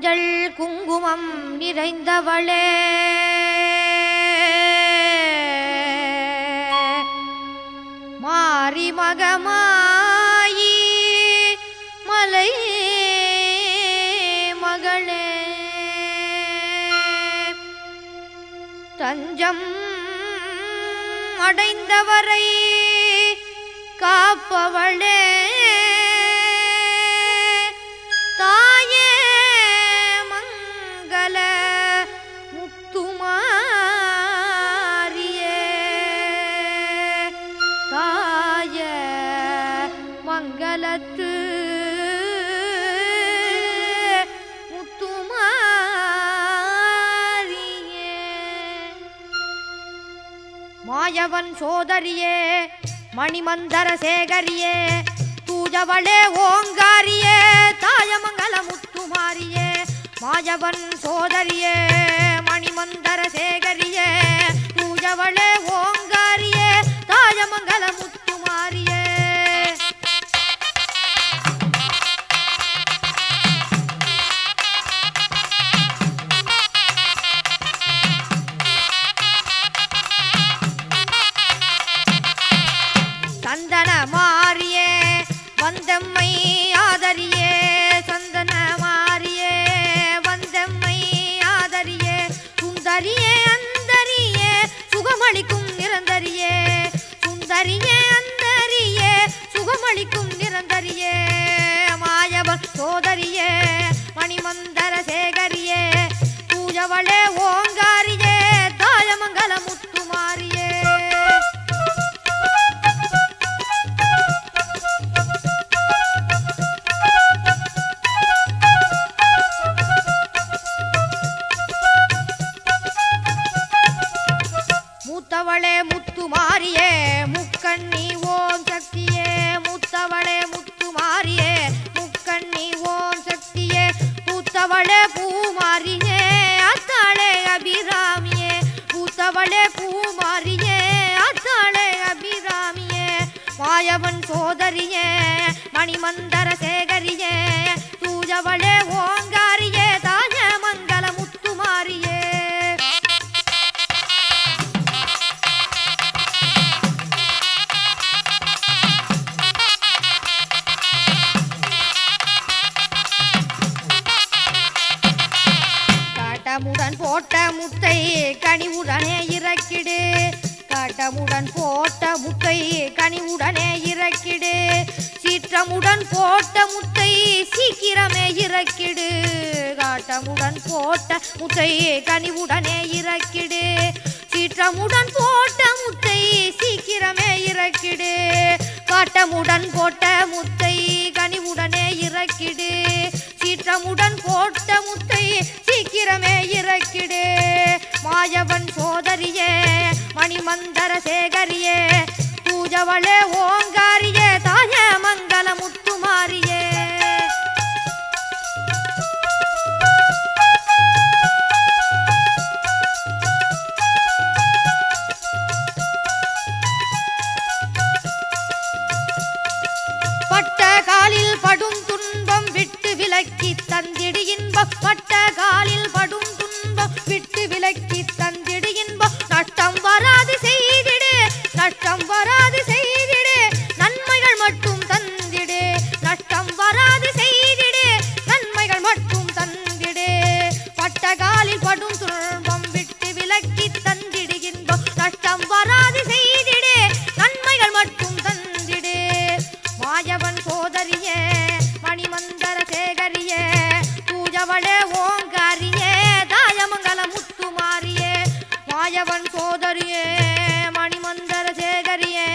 மஞ்சள் குங்குமம் நிறைந்தவளே மாரி மகமாயி மலை மகளே தஞ்சம் அடைந்தவரை காப்பவளே தாயே மங்கள முத்துமாரியே தாய மங்களத்து முத்துமாரியே மாயவன் சோதரியே மணிமந்தர சேகரியே தூஜவளே ஓங்காரியே தாயமங்கல முத்துமாரியே மாயவன் சோதரியே மணிமந்தர சேகரியே தூஜவளே ஓங்காரியே தாயமங்கல முத்துமாரியே சந்தன மாரியே வந்தம்மை ஆதரியே சந்தன மாரியே வந்தம்மை ஆதரியே சுந்தரியே அந்தரியே சுகமளிக்கும் நிரந்தரியே சுந்தரியே அந்தரியே சுகமளிக்கும் நிரந்தரியே மாயவன் சோதரியே மணிமந்தர சேகரியே பூஜவளே ஓங்காரியே தாயமங்கல முத்துமாரியே முத்தவளே முத்துமாரியே முக்கண்ணி ஓம் சக்தியே முத்தவளே முத்துமாரியே முக்கண்ணி ஓம் சக்தியே பூத்தவளே பூமாரியே அத்தாளே அபிராமியே பூத்தவளே பூமாரியே அத்தாளே அபிராமியே மாயவன் சோதரியே மணிமந்தர சேகரியே தூஜவளே ஓங்காரியே தாய மங்கள முத்துமாரியே காட்டமுடன் போட்ட முட்டை கனிவுடனே இறக்கிடு காட்டமுடன் போட்ட முட்டை கனிவுடனே இறக்கிடு சீற்றமுடன் போட்ட முட்டை சீக்கிரமே இறக்கிடு காட்டமுடன் போட்ட முட்டை கனிவுடனே இறக்கிடு சீற்றமுடன் போட்ட முட்டை சீக்கிரமே இறக்கிடு காட்டமுடன் போட்ட முட்டை கனிவுடனே இறக்கிடு சீற்றமுடன் போட்ட முட்டை சீக்கிரமே இறக்கிடு மாயவன் சோதரியே மணிமந்தர சேகரியே பூஜவளே ஓங்காரியே தாய மங்கள முத்துமாரியே பட்ட காலில் படும் துன்பம் விட்டு விலக்கி தந்திடு இன்பம் பட்ட காலில் படும் துன்பம் விட்டு விலக்கி தந்திடு இன்பம் நஷ்டம் வராது செய்திடு நஷ்டம் வராது செய்திடு நன்மைகள் மட்டும் தந்திடு நஷ்டம் வராது செய்திடு நன்மைகள் மட்டும் தந்திடு பட்ட காலில் படும் துன்பம் விட்டு விலக்கி தந்திடு இன்பம் நஷ்டம் வராது செய்திடு நன்மைகள் மட்டும் தந்திடு மாயவன் சோதரியே மணிமந்தர சேகரியே பூஜவளே ஓங்காரியே தாயமங்கல முத்துமாரியே மாயவன் சோதரியே மணிமந்தர சேகரியே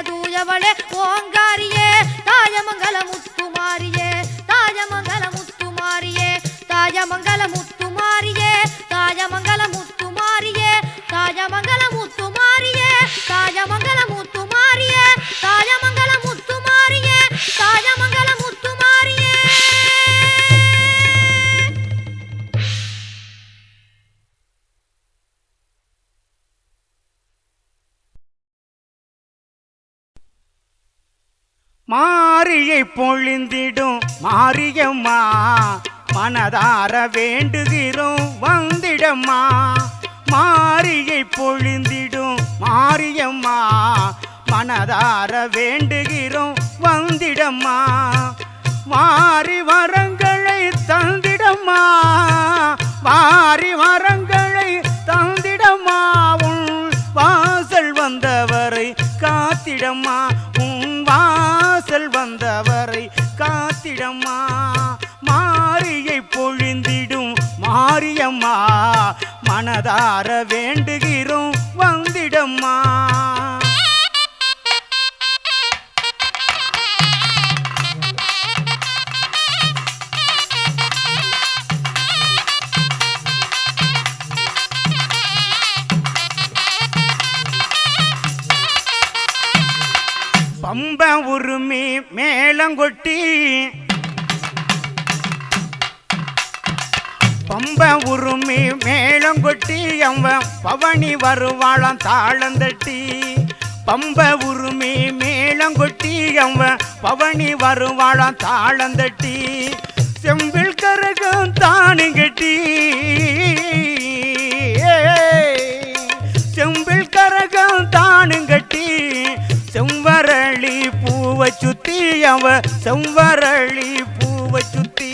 தூஜவளே ஓங்காரியே தாயமங்கல முத்துமாரியே தாயமங்கல முத்துமாரியே தாயமங்கல முத்துமாரியே தாயமங்கல முத்துமாரியே தாயமங்கல முத்துமாரியே தாயமங்கல முத்துமாரியே தாயமங்கல முத்துமாரியே தாயமங்கல முத்துமாரியே மாரியை பொழிந்திடும் மாரியம்மா மனதார வேண்டுகிறோம் வந்திடம்மா மாரியை பொழிந்திடும் மாரியம்மா மனதார வேண்டுகிறோம் வந்திடம்மா வாரி வரங்களை தந்திடம்மா வாரி வரங்களை தந்திடம்மா உன் வாசல் வந்தவரை காத்திடம்மா உன் வாசல் வந்தவரை காத்திடம்மா மாரியை பொழிந்திடும் மாரியம்மா மனதார வேண்டுகிறோம் வந்திடம்மா பம்ப உருமி மேளங்கொட்டி பம்ப உருமி மேளங்கொட்டி அவன் பவனி வருவாளாம் தாளந்தட்டி பம்ப உருமி மேளங்கொட்டி அவன் பவனி வருவாளாம் தாளந்தட்டி செம்பில் கரகம் தானு கட்டி செம்பில் கரகம் தானு கட்டி செவ்வரளி பூவை சுத்தி அவ செவ்வரளி பூவை சுத்தி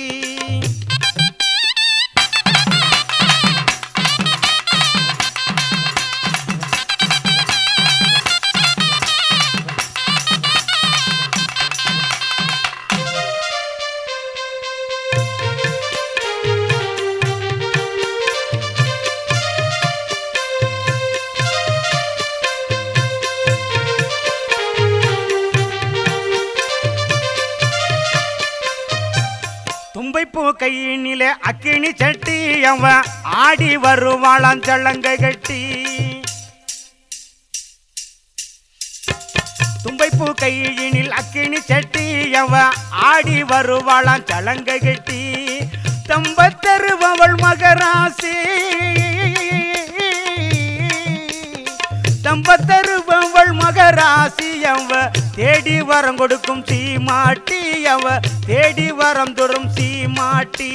தும்பைப்பூ கையினிலே அக்கினி சட்டி அவன் ஆடி வருவாளாம் சலங்கை கட்டி தும்பைப்பூ கையினில் அக்கினி சட்டி அவன் ஆடி வருவாளாம் சலங்கை கட்டி தம்பத்தருவவள் மகராசி தம்பத்தருவவள் மகராசி அவ தேடி வரம் கொடுக்கும் சீமாட்டி அவ தேடி வரம் தரும் சீமாட்டி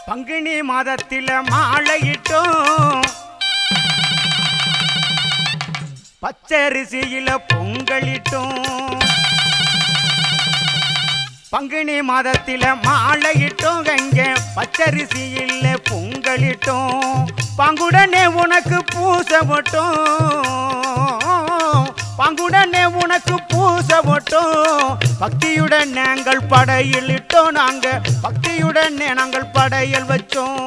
பங்குனி மாதத்தில மாலையிட்டோம் பச்சரிசியில பொங்கலிட்டோம் பங்குனி மாதத்தில மாலையிட்டோம் கங்க பச்சரிசியில பொங்கலிட்டோம் பங்குடனே உனக்கு பூசை போட்டோம் பங்குடனே உனக்கு பூசை போட்டோம் பக்தியுடன் நாங்கள் படையில் இட்டோம் நாங்க பக்தியுடன் நாங்கள் படையல் வச்சோம்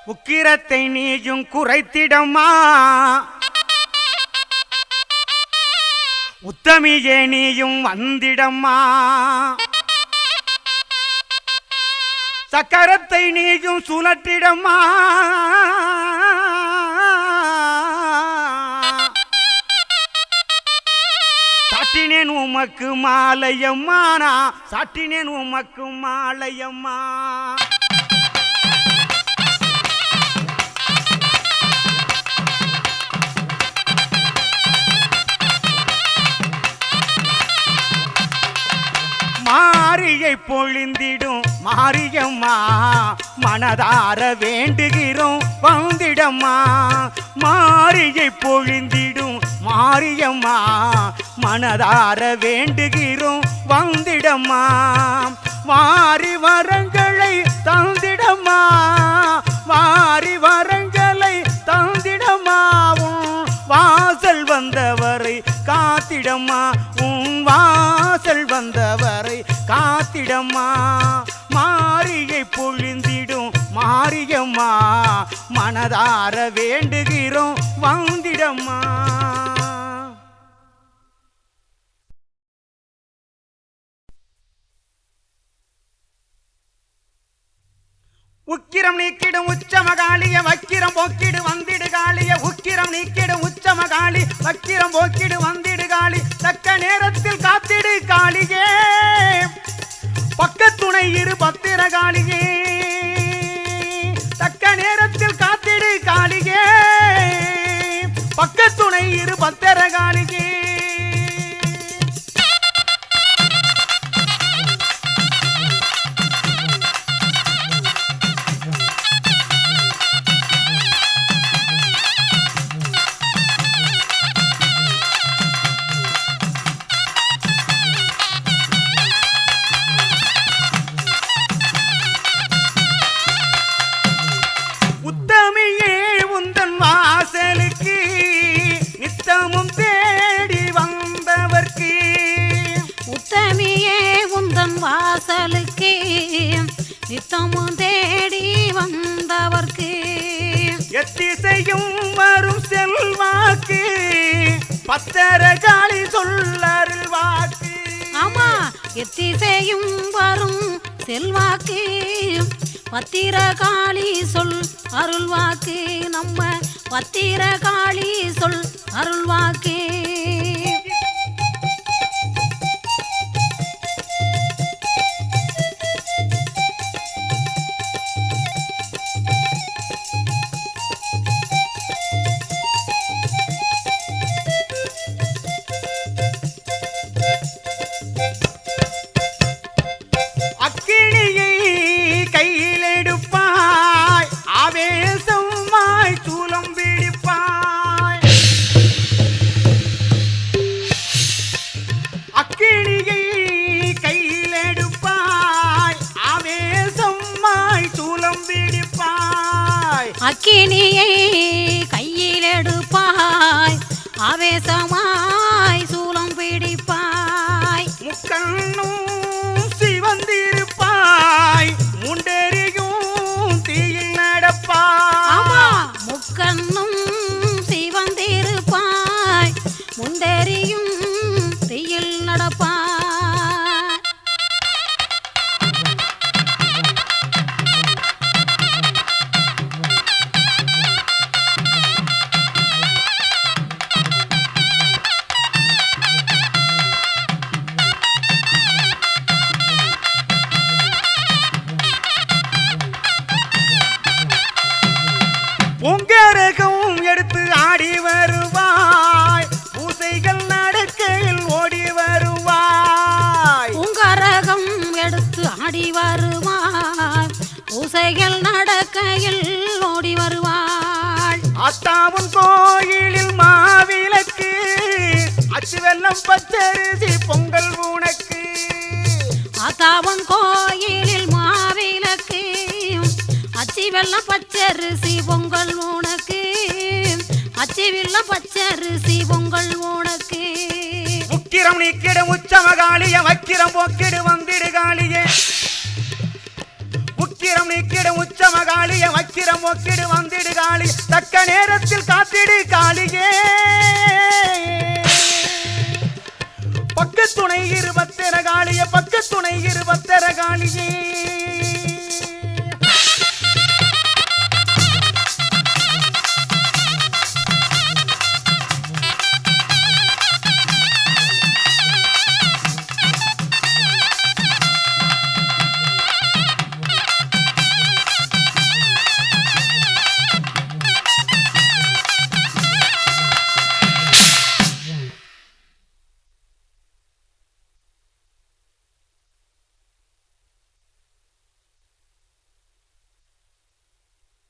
உக்கிரத்தை நீயும் குறைத்திடம்மா உத்தமியே நீயும் வந்திடம்மா சக்கரத்தை நீயும் சுழற்றிடம்மா சாட்டினேன் உமக்கு மாலையம்மா நான் சாட்டினேன் உமக்கு மாலையம்மா மாரியை பொழிந்திடும் மாரியம்மா மனதார வேண்டுகிறோம் வந்திடம்மா மாரியை பொழிந்திடும் மாரியம்மா மனதார வேண்டுகிறோம் வந்திடம்மா வாரி வரங்களை தந்திடம்மா வாரி காவல் வந்தவரை காத்திடம்மா மாரியை பொழிந்திடும் மாரியம்மா மனதார வேண்டுகிறோம் வந்திடம்மா. உக்கிரம் நீக்கிடும் உச்சமகாளிய வக்கிரம் போக்கிடு வந்திடு காளிய உக்கிரம் நீக்கிடும் உச்சமகாளி வக்கிரம் போக்கிடு வந்திடு காளி தக்க நேரத்தில் காத்திடு காளியே பக்கத்துணை இரு பத்திர காளியே தக்க நேரத்தில் காத்திடு காளியே பக்கத்துணை இரு பத்திர காளியே. வாசலுக்கு நித்தமும் தேடி வந்தவர்க்கு எத்திசையும் வரும் செல்வாக்கு பத்திரகாளி சொல்லருள் வாக்கு. ஆமா எத்திசையும் வரும் செல்வாக்கு பத்திரகாளி சொல் அருள்வாக்கு நம்ம பத்திரகாளி சொல் அருள்வாக்கு. அக்கினியை கையில் எடுப்பாய் ஆவேசமாய் சூலம் பிடிப்பாய் முக்கண்ணும் சிவந்திருப்பாய் முண்டெறியும் தீயில் நடப்பாய். ஆமா முக்கண்ணும் சிவந்திருப்பாய் முண்டெறியும் தீயில் நடப்பாய். உங்கரகம் எடுத்து ஆடி வருவாய் பூசைகள் நடக்கையில் ஓடி வருவாய். உங்கரகம் எடுத்து ஆடி வருவாய் பூசைகள் நடக்கையில் ஓடி வருவாள். அத்தாவும் கோயிலில் மாவிளக்கு அச்சு வெல்லம் பச்சரிசி பொங்கல் உனக்கு. அத்தாவன் கோயிலில் மாவிளக்கு அச்சி வெல்லம் பச்சரிசி பொங்கல் உனக்கு அச்சி வெல்லம் பச்சரிசி பொங்கல் உனக்கு. உக்கிரம் நீக்கிடு உச்சமகாளிய வக்கிரம் போக்கிடு வந்திடு காளியே உக்கிரம் நீக்கிடு உச்சமகாளிய வக்கிரம் போக்கிடு வந்திடு காளி தக்க நேரத்தில் காத்திடு காளியே பக்கத்துணை இரு பத்திர காளிய பக்கத்துணை இரு பத்திர காளியே.